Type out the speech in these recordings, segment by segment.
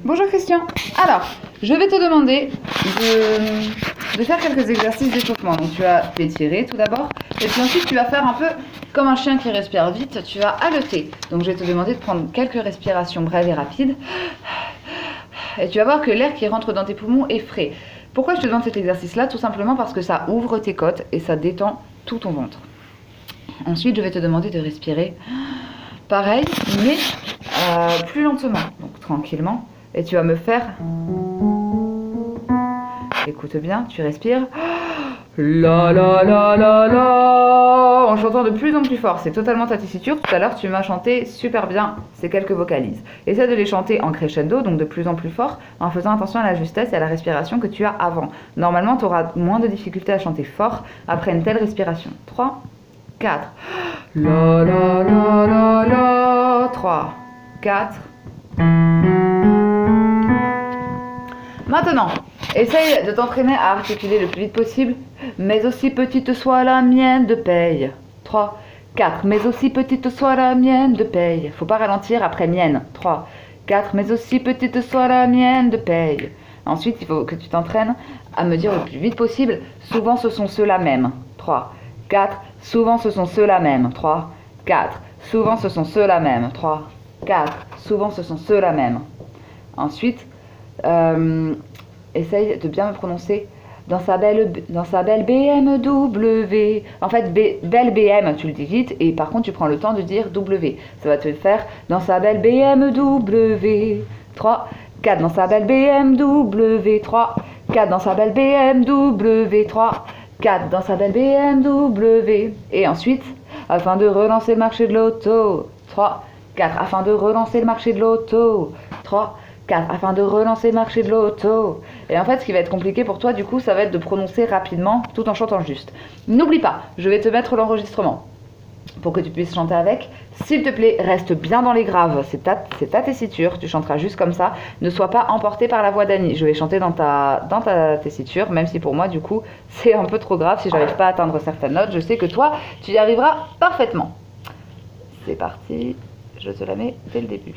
Bonjour Christian. Alors, je vais te demander de faire quelques exercices d'échauffement. Donc tu vas t'étirer tout d'abord, et puis ensuite tu vas faire un peu comme un chien qui respire vite, tu vas haleter. Donc je vais te demander de prendre quelques respirations brèves et rapides. Et tu vas voir que l'air qui rentre dans tes poumons est frais. Pourquoi je te demande cet exercice-là? Tout simplement parce que ça ouvre tes côtes et ça détend tout ton ventre. Ensuite, je vais te demander de respirer pareil, mais plus lentement, donc tranquillement. Et tu vas me faire... Écoute bien, tu respires. La la la la la, en chantant de plus en plus fort. C'est totalement ta tessiture. Tout à l'heure, tu m'as chanté super bien ces quelques vocalises. Essaie de les chanter en crescendo, donc de plus en plus fort, en faisant attention à la justesse et à la respiration que tu as avant. Normalement, tu auras moins de difficultés à chanter fort après une telle respiration. 3, 4. La la la la la. 3, 4. Maintenant, essaye de t'entraîner à articuler le plus vite possible. Mais aussi petite soit la mienne de paye. 3, 4. Mais aussi petite soit la mienne de paye. Faut pas ralentir après mienne. 3, 4. Mais aussi petite soit la mienne de paye. Ensuite, il faut que tu t'entraînes à me dire le plus vite possible. Souvent, ce sont ceux-là même. 3, 4. Souvent, ce sont ceux-là même. 3, 4. Souvent, ce sont ceux-là même. 3, 4. Souvent, ce sont ceux-là même. Ensuite, essaye de bien me prononcer dans sa belle BMW. En fait, belle BM, tu le dis vite, et par contre, tu prends le temps de dire W. Ça va te le faire dans sa belle BMW. 3, 4 dans sa belle BMW. 3, 4 dans sa belle BMW. 3, 4 dans sa belle BMW. Et ensuite, afin de relancer le marché de l'auto. 3, 4 afin de relancer le marché de l'auto. 3, 4 afin de relancer le marché de l'auto. Et en fait, ce qui va être compliqué pour toi, du coup, ça va être de prononcer rapidement tout en chantant juste. N'oublie pas, je vais te mettre l'enregistrement pour que tu puisses chanter avec. S'il te plaît, reste bien dans les graves. C'est ta tessiture, tu chanteras juste comme ça. Ne sois pas emporté par la voix d'Annie. Je vais chanter dans ta tessiture, même si pour moi, du coup, c'est un peu trop grave si j'arrive pas à atteindre certaines notes. Je sais que toi, tu y arriveras parfaitement. C'est parti, je te la mets dès le début.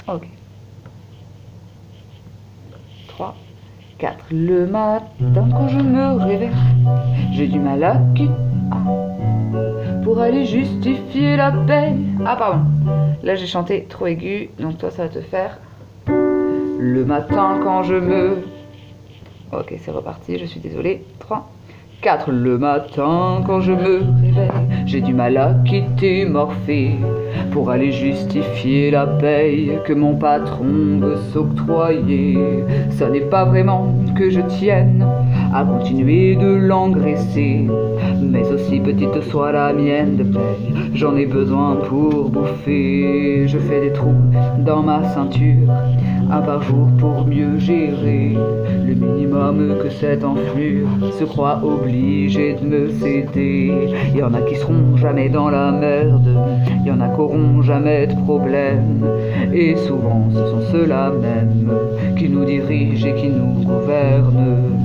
Ok. 3, 4. Le matin, quand je me réveille, j'ai du mal à quitter pour aller justifier la paix. Ah, pardon. Là, j'ai chanté trop aigu, donc toi, ça va te faire. Le matin, quand je me... Ok, c'est reparti, je suis désolée. 3, 4. Le matin, quand je me réveille, j'ai du mal à quitter Morphée pour aller justifier la paye que mon patron veut s'octroyer. Ça n'est pas vraiment que je tienne à continuer de l'engraisser, mais aussi petite soit la mienne de paye, j'en ai besoin pour bouffer. Je fais des trous dans ma ceinture, un par jour pour mieux gérer le minimum que cette enflure se croit obligée de me céder. Y en a qui seront jamais dans la merde, y en a qui auront jamais de problème, et souvent ce sont ceux-là même qui nous dirigent et qui nous gouvernent.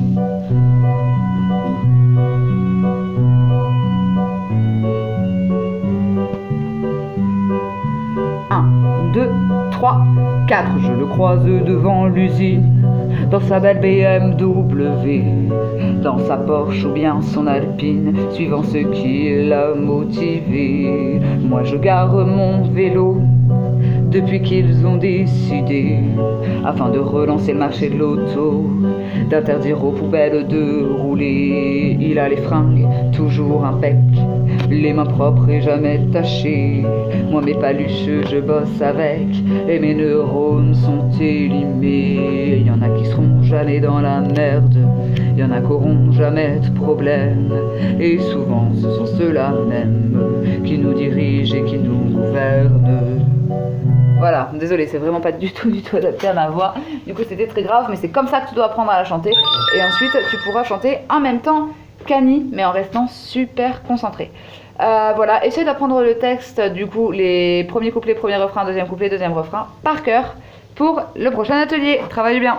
Un, 2, 3, 4, je le croise devant l'usine, dans sa belle BMW, dans sa Porsche ou bien son Alpine, suivant ce qui l'a motivé. Moi je gare mon vélo depuis qu'ils ont décidé, afin de relancer le marché de l'auto, d'interdire aux poubelles de rouler. Il a les fringues toujours impec, les mains propres et jamais tachées. Moi mes paluches je bosse avec, et mes neurones sont élimés. Y en a qui seront jamais dans la merde, y en a qui auront jamais de problème, et souvent ce sont ceux-là même qui nous dirigent et qui nous gouvernent. Voilà, désolé, c'est vraiment pas du tout adapté à ma voix. Du coup, c'était très grave, mais c'est comme ça que tu dois apprendre à la chanter. Et ensuite, tu pourras chanter en même temps qu'Annie, mais en restant super concentré. Voilà, essaye d'apprendre le texte, du coup, les premiers couplets, premier refrain, deuxième couplet, deuxième refrain, par cœur, pour le prochain atelier. Travaille bien!